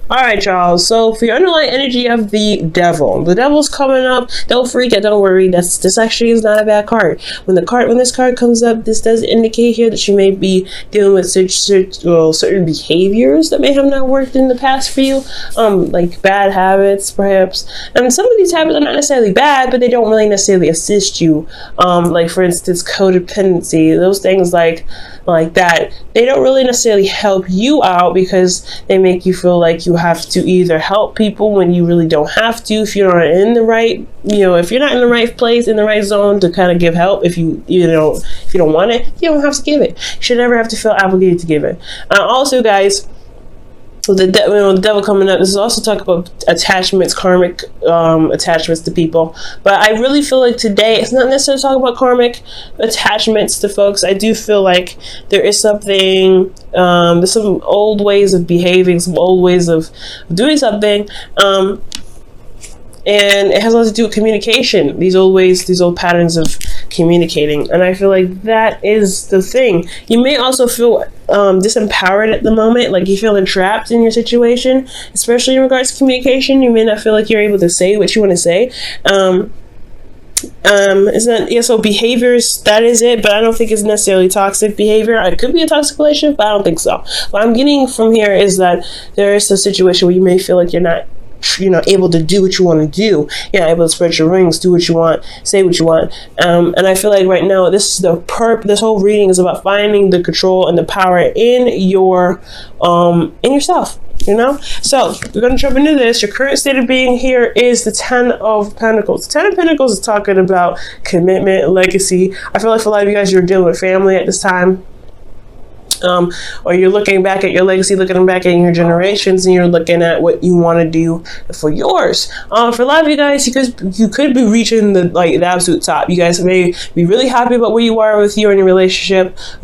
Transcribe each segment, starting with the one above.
All right, y'all. So for your underlying energy of the devil's coming up. Don't freak out. Don't worry. This actually is not a bad card. When this card comes up, this does indicate here that you may be dealing with certain behaviors that may have not worked in the past for you, like bad habits, perhaps. And some of these habits are not necessarily bad, but they don't really necessarily assist you. Like for instance, codependency. Those things like that, they don't really necessarily help you out because they make you feel like you have to either help people when you really don't have to. If you're not in the right, if you're not in the right place, in the right zone to kind of give help, if you don't want it, you don't have to give it. You should never have to feel obligated to give it. Also, guys, with the devil coming up, this is also talk about attachments, karmic attachments to people. But I really feel like today it's not necessarily talking about karmic attachments to folks. I do feel like there is something, there's some old ways of behaving, some old ways of doing something. And it has a lot to do with communication. These old ways, these old patterns of communicating. And I feel like that is the thing. You may also feel disempowered at the moment, like you feel trapped in your situation, especially in regards to communication. You may not feel like you're able to say what you want to say. It's not, yeah, so behaviors, that is it, but I don't think it's necessarily toxic behavior. It could be a toxic relationship, but I don't think so. What I'm getting from here is that there is a situation where you may feel like you're not able to do what you want to do. You're not able to spread your wings, do what you want, say what you want. And I feel like right now, this whole reading is about finding the control and the power in yourself. So we're going to jump into this. Your current state of being here is the 10 of Pentacles. The 10 of Pentacles is talking about commitment, legacy. I feel like for a lot of you guys, you're dealing with family at this time. Or you're looking back at your legacy, looking back at your generations, and you're looking at what you want to do for yours. For a lot of you guys, you could be reaching the absolute top. You guys may be really happy about where you are with you and your relationships.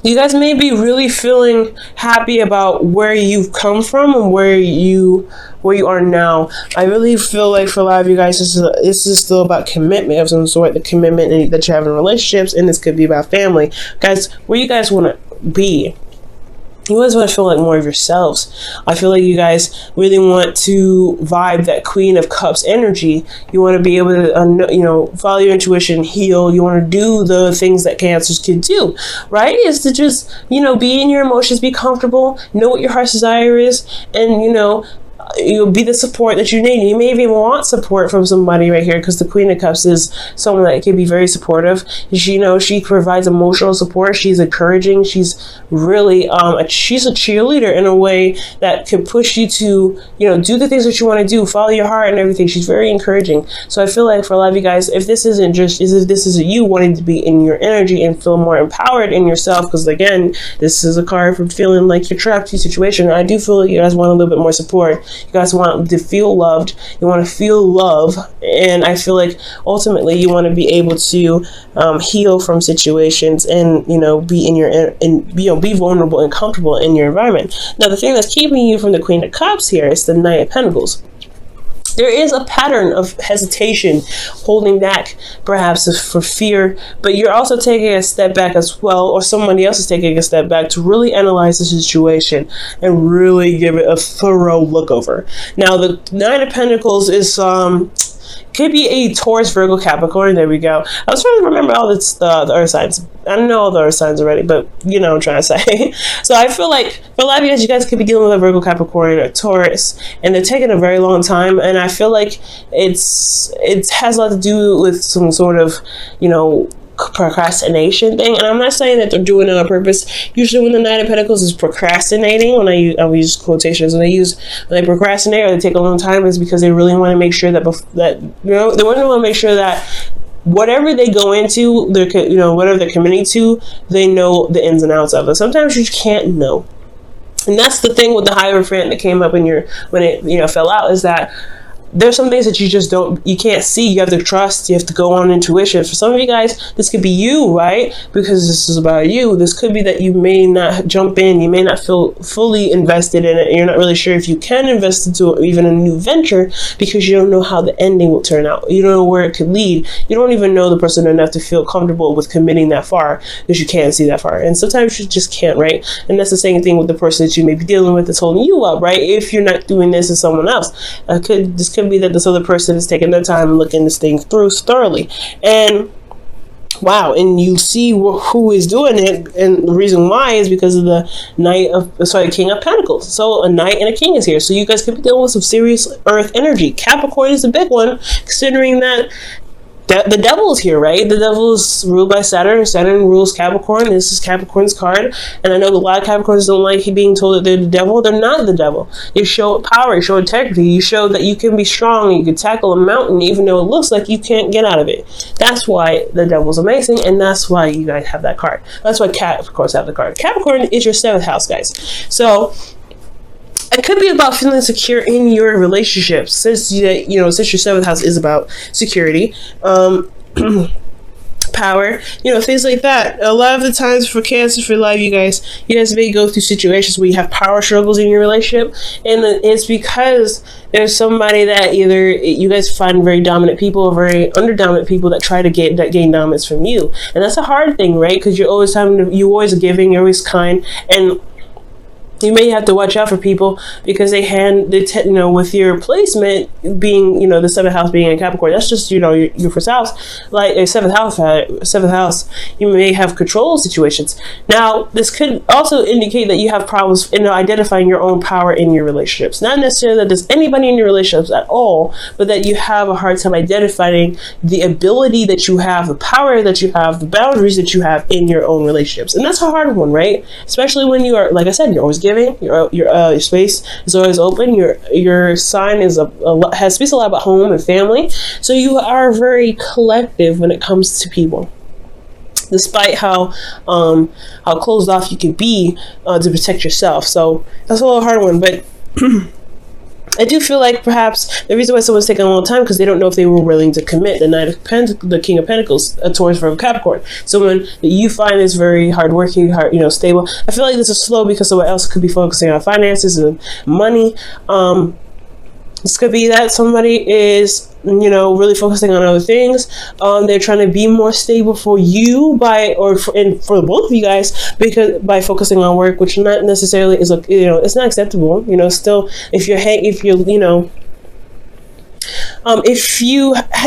You guys may be really feeling happy about where you've come from and where you are now. I really feel like for a lot of you guys, this is still about commitment of some sort, the commitment that you have in relationships, and this could be about family. Guys, where you guys want to be. You always want to feel like more of yourselves. I feel like you guys really want to vibe that Queen of Cups energy. You want to be able to, follow your intuition, heal. You want to do the things that Cancers can do, right? Is to just, be in your emotions, be comfortable, know what your heart's desire is, and, you'll be the support that you need. You may even want support from somebody right here, because the Queen of Cups is someone that can be very supportive. She provides emotional support. She's encouraging. She's really she's a cheerleader in a way that can push you to do the things that you want to do, follow your heart and everything. She's very encouraging. So I feel like for a lot of you guys, if this isn't you wanting to be in your energy and feel more empowered in yourself, because again, this is a card from feeling like you're trapped in a situation. I do feel like you guys want a little bit more support. You guys want to feel loved. You want to feel love. And I feel like ultimately you want to be able to heal from situations and, be vulnerable and comfortable in your environment. Now, the thing that's keeping you from the Queen of Cups here is the Knight of Pentacles. There is a pattern of hesitation, holding back, perhaps for fear, but you're also taking a step back as well, or somebody else is taking a step back to really analyze the situation and really give it a thorough look over. Now, the Nine of Pentacles is could be a Taurus, Virgo, Capricorn. There we go. I was trying to remember all the earth signs. I don't know all the earth signs already, but I'm trying to say. So I feel like for a lot of you guys could be dealing with a Virgo, Capricorn, or Taurus, and they're taking a very long time. And I feel like it has a lot to do with some sort of, procrastination thing. And I'm not saying that they're doing it on purpose. Usually when the Knight of Pentacles is procrastinating, when I use quotations, when they procrastinate or they take a long time, is because they really want to make sure that they want to make sure that whatever they go into, whatever they're committing to, they know the ins and outs of it. Sometimes you can't know. And that's the thing with the Hierophant that came up when it fell out, is that there's some things that you can't see. You have to trust, you have to go on intuition. For some of you guys, this could be you, right? Because this is about you. This could be that you may not jump in, you may not feel fully invested in it. You're not really sure if you can invest into even a new venture because you don't know how the ending will turn out. You don't know where it could lead. You don't even know the person enough to feel comfortable with committing that far because you can't see that far. And sometimes you just can't, right? And that's the same thing with the person that you may be dealing with that's holding you up, right? If you're not doing this as someone else, this could be that this other person is taking their time and looking this thing through thoroughly. And wow, and you see who is doing it, and the reason why is because of the King of Pentacles. So a knight and a king is here. So you guys could be dealing with some serious earth energy. Capricorn is the big one, considering that the devil is here, right? The devil is ruled by Saturn. Saturn rules Capricorn. This is Capricorn's card. And I know a lot of Capricorns don't like being told that they're the devil. They're not the devil. You show power. You show integrity. You show that you can be strong. You can tackle a mountain even though it looks like you can't get out of it. That's why the devil's amazing. And that's why you guys have that card. That's why Capricorns have the card. Capricorn is your 7th house, guys. So it could be about feeling secure in your relationships, since your 7th house is about security, power, things like that. A lot of the times for Cancer, for a lot of you guys may go through situations where you have power struggles in your relationship, and it's because there's somebody that either you guys find very dominant people or very underdominant people that try to gain dominance from you, and that's a hard thing, right? Because you're always giving, you're always kind, and you may have to watch out for people because with your placement being, the 7th house being in Capricorn, that's just, your first house, like a 7th house, you may have control situations. Now, this could also indicate that you have problems in identifying your own power in your relationships. Not necessarily that there's anybody in your relationships at all, but that you have a hard time identifying the ability that you have, the power that you have, the boundaries that you have in your own relationships. And that's a hard one, right? Especially when you are, like I said, you're always giving. Your space is always open. Your sign speaks a lot about home and family. So you are very collective when it comes to people, despite how closed off you can be to protect yourself. So that's a little hard one, but I do feel like perhaps the reason why someone's taking a long time because they don't know if they were willing to commit. The King of Pentacles, a Taurus, Virgo, Capricorn. Someone that you find is very hardworking, stable. I feel like this is slow because someone else could be focusing on finances and money. This could be that somebody is, really focusing on other things. They're trying to be more stable for you for both of you guys, because by focusing on work, which not necessarily is, it's not acceptable. Still, if you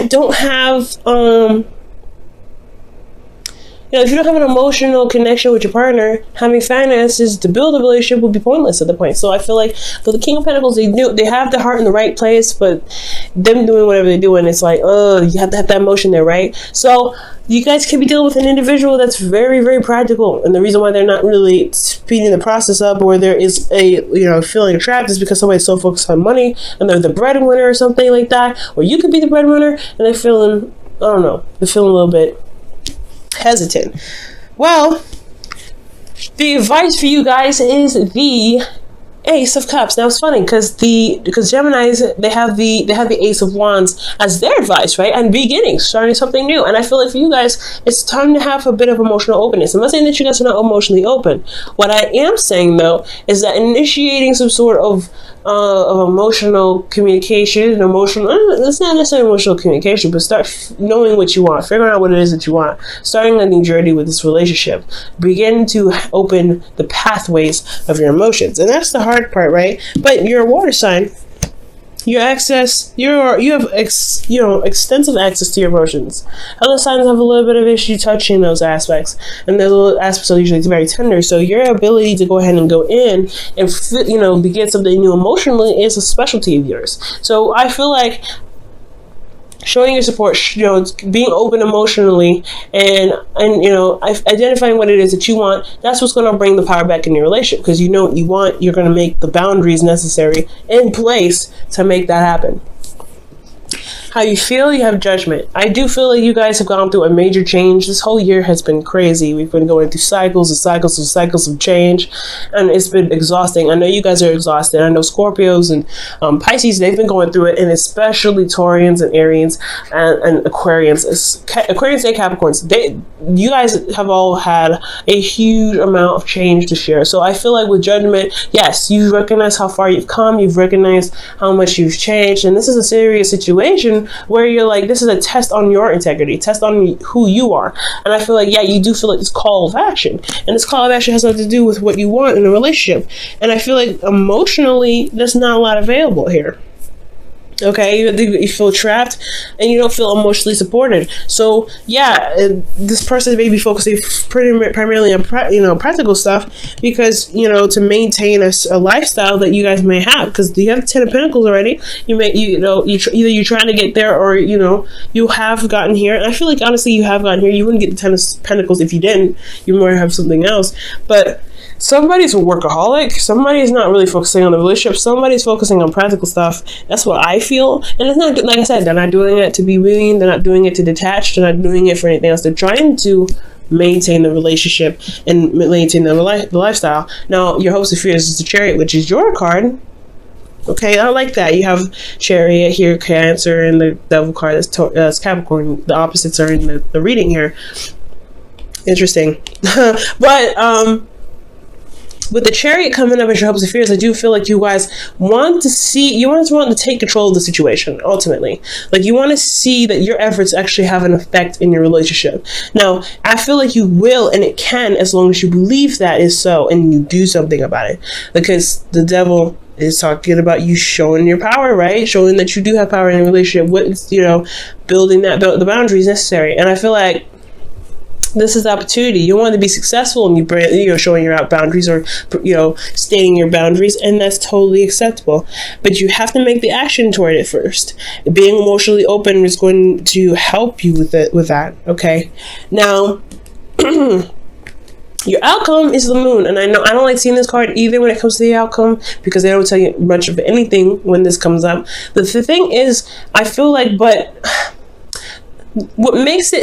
don't have, if you don't have an emotional connection with your partner, having finances to build a relationship will be pointless at the point. So I feel like for the King of Pentacles, they have the heart in the right place, but them doing whatever they're doing, it's like, you have to have that emotion there, right? So you guys can be dealing with an individual that's very, very practical. And the reason why they're not really speeding the process up, or there is a, feeling trapped, is because somebody's so focused on money and they're the breadwinner or something like that. Or you could be the breadwinner and they're feeling, they're feeling a little bit hesitant. Well, the advice for you guys is the Ace of Cups. Now it's funny because Geminis, they have the Ace of Wands as their advice, right? And beginnings, starting something new. And I feel like for you guys, it's time to have a bit of emotional openness. I'm not saying that you guys are not emotionally open. What I am saying though is that initiating some sort of emotional communication, it's not necessarily emotional communication, but start knowing what you want, figuring out what it is that you want, starting a new journey with this relationship, begin to open the pathways of your emotions. And that's the hard part, right? But you're a water sign. You have extensive access to your emotions. Other signs have a little bit of issue touching those aspects, and those little aspects are usually very tender. So your ability to go ahead and go in and begin something new emotionally is a specialty of yours. So I feel like showing your support, being open emotionally, and identifying what it is that you want, that's what's going to bring the power back in your relationship, because you know what you want. You're going to make the boundaries necessary in place to make that happen. how you feel, you have judgment. I do feel like you guys have gone through a major change. This whole year has been crazy. We've been going through cycles and cycles and cycles of change, and it's been exhausting. I know you guys are exhausted. I know Scorpios and Pisces, they've been going through it, and especially Taurians and Arians and Aquarians. Aquarians and Capricorns, you guys have all had a huge amount of change this year. So I feel like with judgment, yes, you recognize how far you've come, you've recognized how much you've changed, and this is a serious situation where you're like, this is a test on your integrity, test on who you are. And I feel like, yeah, you do feel like this call of action, and this call of action has nothing to do with what you want in a relationship. And I feel like emotionally, there's not a lot available here. Okay, you feel trapped and you don't feel emotionally supported. So yeah, this person may be focusing primarily on practical stuff, because to maintain a lifestyle that you guys may have, because you have the 10 of Pentacles already. Either you're trying to get there, or you have gotten here. And I feel like honestly you have gotten here. You wouldn't get the 10 of Pentacles if you didn't. You might have something else, but somebody's a workaholic. Somebody's not really focusing on the relationship. Somebody's focusing on practical stuff. That's what I feel. And it's not, like I said, they're not doing it to be mean. They're not doing it to detach. They're not doing it for anything else. They're trying to maintain the relationship and maintain the lifestyle. Now, your hopes and fears is the Chariot, which is your card. Okay, I like that. You have Chariot here, Cancer, and the Devil card that's Capricorn. The opposites are in the reading here. Interesting. But with the Chariot coming up as your hopes and fears, I do feel like you guys want to take control of the situation, ultimately. Like, you want to see that your efforts actually have an effect in your relationship. Now, I feel like you will, and it can, as long as you believe that is so and you do something about it. Because the Devil is talking about you showing your power, right? Showing that you do have power in a relationship. Building the boundaries necessary. And I feel like this is the opportunity. You want to be successful, and you showing your boundaries, or stating your boundaries, and that's totally acceptable. But you have to make the action toward it first. Being emotionally open is going to help you with that. Okay, now your outcome is the Moon, and I know I don't like seeing this card either when it comes to the outcome, because they don't tell you much of anything when this comes up. But the thing is, I feel like, what makes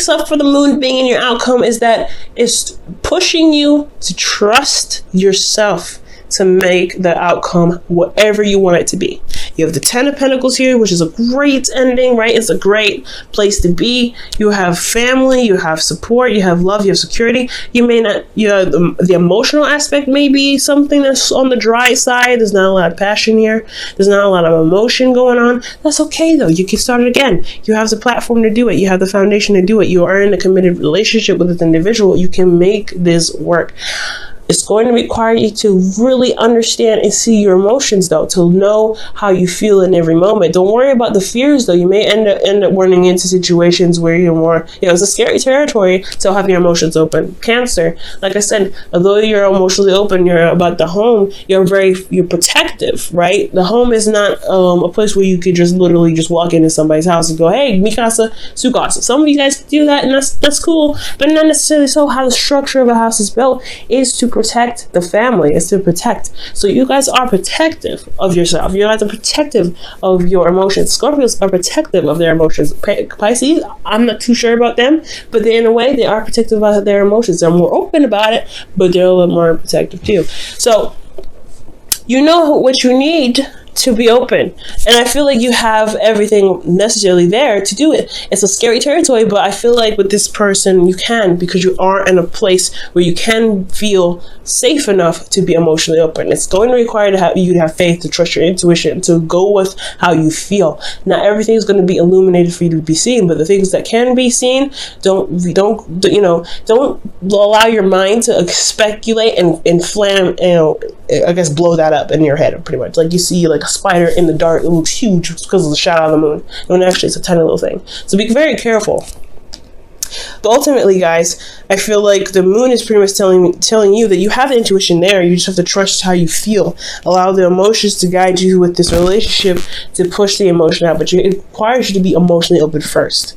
up for the Moon being in your outcome is that it's pushing you to trust yourself to make the outcome whatever you want it to be. You have the 10 of Pentacles here, which is a great ending, right? It's a great place to be. You have family, you have support, you have love, you have security. You may not, the emotional aspect may be something that's on the dry side. There's not a lot of passion here. There's not a lot of emotion going on. That's okay though. You can start it again. You have the platform to do it. You have the foundation to do it. You are in a committed relationship with this individual. You can make this work. It's going to require you to really understand and see your emotions, though, to know how you feel in every moment. Don't worry about the fears, though. You may end up running into situations where you're more, it's a scary territory to have your emotions open. Cancer, like I said, although you're emotionally open, you're about the home, you're protective, right? The home is not a place where you could just literally just walk into somebody's house and go, hey, Mikasa, Sukasa. Some of you guys do that, and that's cool, but not necessarily so. How the structure of a house is built is to protect the family, is to protect. So you guys are protective of yourself. You guys are protective of your emotions. Scorpios are protective of their emotions. Pisces, I'm not too sure about them, but in a way, they are protective about their emotions. They're more open about it, but they're a little more protective too. So you know what you need to be open, and I feel like you have everything necessarily there to do it. It's a scary territory, but I feel like with this person you can, because you are in a place where you can feel safe enough to be emotionally open. It's going to require you to have faith, to trust your intuition, to go with how you feel. Not everything is going to be illuminated for you to be seen, but the things that can be seen, don't allow your mind to speculate and flam, I guess blow that up in your head, pretty much. Like you see like a spider in the dark, it looks huge because of the shadow of the moon, when actually it's a tiny little thing. So be very careful. But ultimately, guys, I feel like the moon is pretty much telling you that you have the intuition there. You just have to trust how you feel. Allow the emotions to guide you with this relationship, to push the emotion out. But it requires you to be emotionally open first.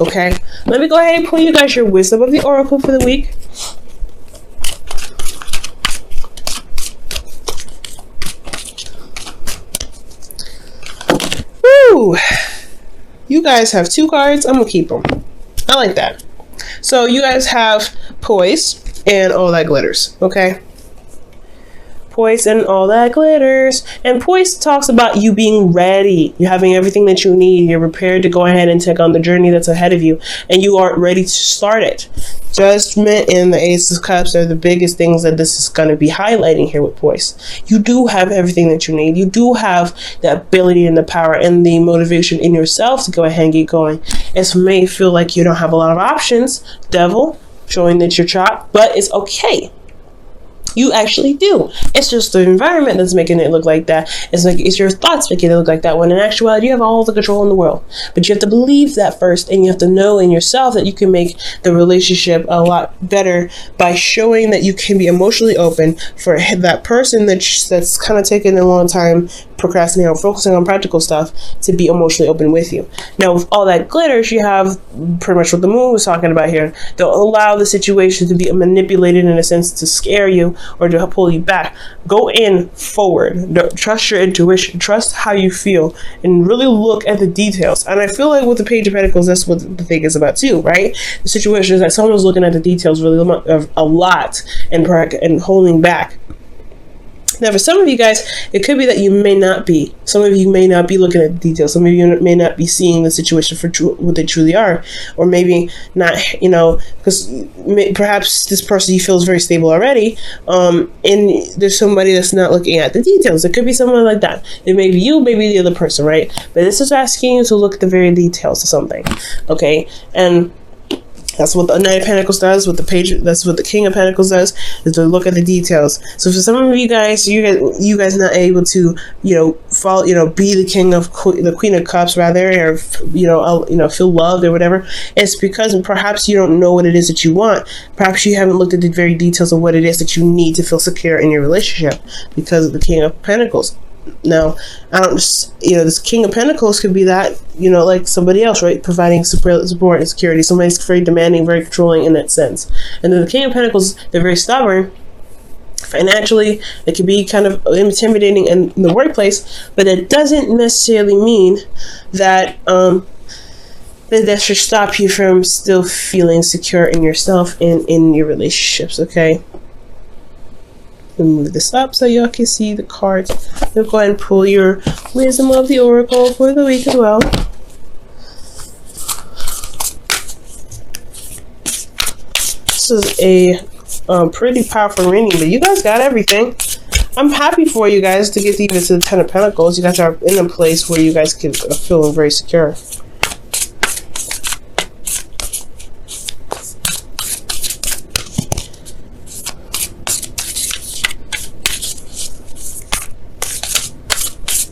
Okay? Let me go ahead and pull you guys your wisdom of the oracle for the week. Woo! guys have 2 cards. I'm gonna keep them. I like that. So you guys have poise and all that glitters. Okay. Poise and all that glitters. And poise talks about you being ready. You're having everything that you need. You're prepared to go ahead and take on the journey that's ahead of you. And you are ready to start it. Judgment and the Ace of Cups are the biggest things that this is going to be highlighting here with poise. You do have everything that you need. You do have the ability and the power and the motivation in yourself to go ahead and get going. It may feel like you don't have a lot of options. Devil, showing that you're chopped, but it's okay. You actually do. It's just the environment that's making it look like that. It's your thoughts making it look like that, when in actuality you have all the control in the world. But you have to believe that first, and you have to know in yourself that you can make the relationship a lot better by showing that you can be emotionally open for that person that's kind of taking a long time procrastinating or focusing on practical stuff to be emotionally open with you. Now, with all that glitters, you have pretty much what the moon was talking about here. They'll allow the situation to be manipulated in a sense to scare you or to pull you back. Go in forward. Trust your intuition. Trust how you feel, and really look at the details. And I feel like with the Page of Pentacles, that's what the thing is about too, right? The situation is that someone's looking at the details really a lot and holding back. Now, for some of you guys, it could be that you may not be. Some of you may not be looking at the details. Some of you may not be seeing the situation for what they truly are. Or maybe not, because perhaps this person you feel is very stable already. And there's somebody that's not looking at the details. It could be someone like that. It may be you, maybe the other person, right? But this is asking you to look at the very details of something. Okay? And that's what the Knight of Pentacles does. That's what the King of Pentacles does, is to look at the details. So for some of you guys, you guys not able to, follow, be the the Queen of Cups rather, or feel loved or whatever. It's because perhaps you don't know what it is that you want. Perhaps you haven't looked at the very details of what it is that you need to feel secure in your relationship because of the King of Pentacles. Now, this King of Pentacles could be that, like somebody else, right? Providing support and security. Somebody's very demanding, very controlling in that sense. And then the King of Pentacles, they're very stubborn. Financially, it can be kind of intimidating in the workplace, but it doesn't necessarily mean that that should stop you from still feeling secure in yourself and in your relationships, okay? Move this up so y'all can see the cards. You'll go ahead and pull your Wisdom of the Oracle for the week as well. This is a pretty powerful reading, but you guys got everything. I'm happy for you guys to get even to the Ten of Pentacles. You guys are in a place where you guys can feel very secure.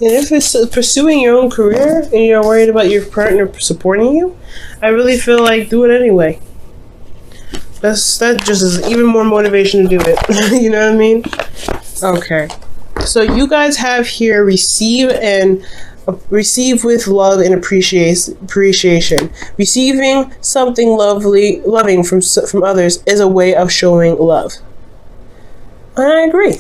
And if it's pursuing your own career and you're worried about your partner supporting you, I really feel like do it anyway. That just is even more motivation to do it. You know what I mean? Okay. So you guys have here receive with love and appreciation. Receiving something loving from others is a way of showing love. And I agree.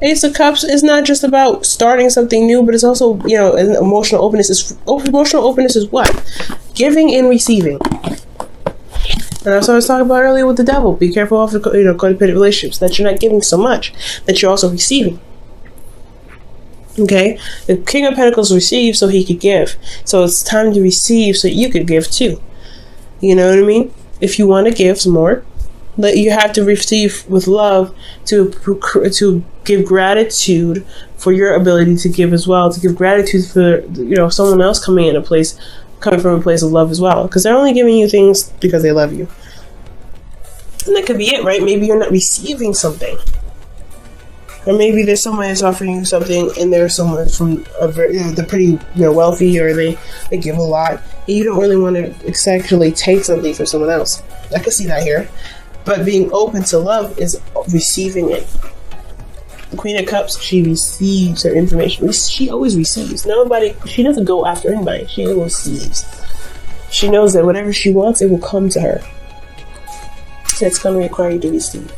Ace of Cups is not just about starting something new, but it's also, an emotional openness. Emotional openness is what? Giving and receiving. And that's what I was talking about earlier with the Devil. Be careful of codependent relationships, that you're not giving so much, that you're also receiving. Okay? The King of Pentacles received so he could give. So it's time to receive so you could give too. You know what I mean? If you want to give some more, you have to receive with love to give gratitude for your ability to give as well, to give gratitude for someone else coming from a place of love as well, because they're only giving you things because they love you. And that could be it, right? Maybe you're not receiving something, or maybe there's someone that's offering you something, and there's someone from they're pretty wealthy, or they give a lot, and you don't really want to actually take something from someone else. I can see that here. But being open to love is receiving it. The Queen of Cups, she receives her information. She always receives. She doesn't go after anybody. She receives. She knows that whatever she wants, it will come to her. So it's going to require you to receive.